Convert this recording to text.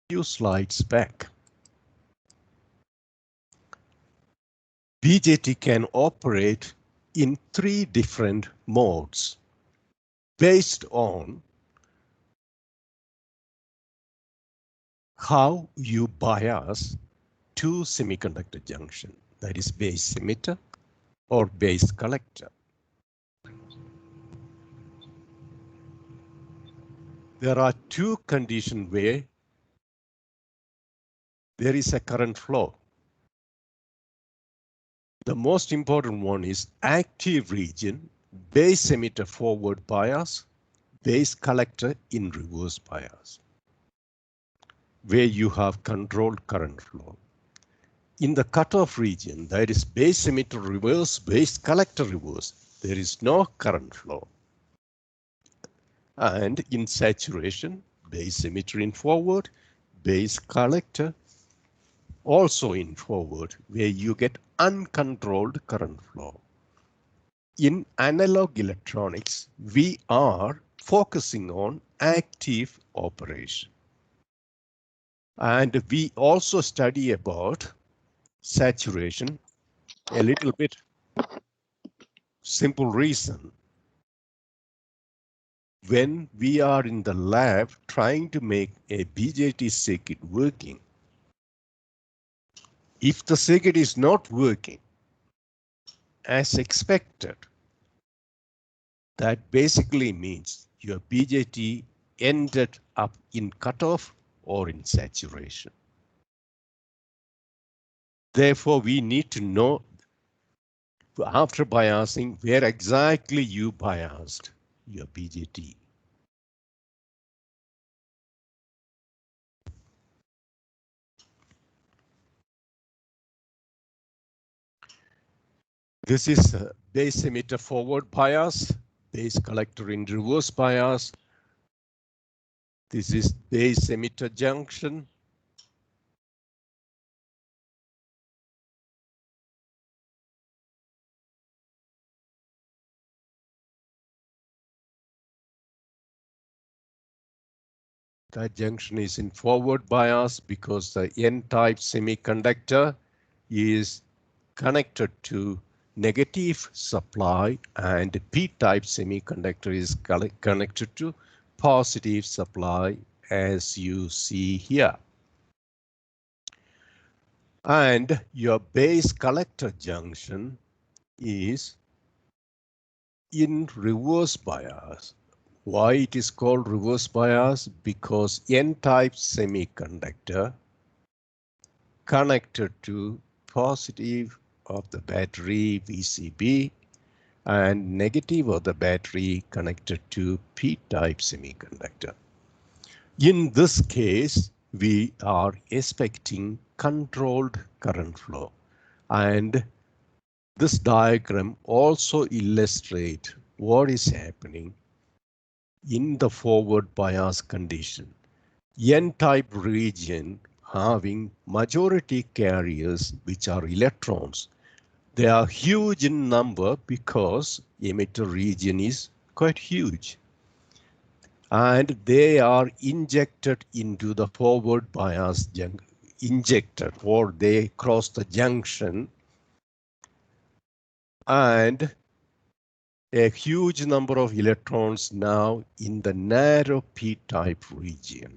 Few slides back. BJT can operate in 3 different modes based on how you bias to semiconductor junction, that is base emitter or base collector. There are 2 conditions where there is a current flow. The most important one is active region, base emitter forward bias, base collector in reverse bias, where you have controlled current flow. In the cutoff region, that is base emitter reverse, base collector reverse, there is no current flow. And in saturation, base emitter in forward, base collector also in forward, where you get uncontrolled current flow. In analog electronics, we are focusing on active operation. And we also study about saturation a little bit. Simple reason. When we are in the lab trying to make a BJT circuit working, if the circuit is not working as expected, that basically means your BJT ended up in cutoff or in saturation. Therefore, we need to know after biasing where exactly you biased your BJT. This is base emitter forward bias, base collector in reverse bias. This is base emitter junction. That junction is in forward bias because the N-type semiconductor is connected to negative supply and P-type semiconductor is connected to positive supply, as you see here. And your base collector junction is in reverse bias. Why it is called reverse bias? Because N-type semiconductor connected to positive of the battery VCB and negative of the battery connected to P-type semiconductor. In this case, we are expecting controlled current flow, and this diagram also illustrates what is happening in the forward bias condition. N-type region having majority carriers which are electrons. They are huge in number because emitter region is quite huge. And they are injected into the forward bias injected, or they cross the junction, and a huge number of electrons now in the narrow p-type region.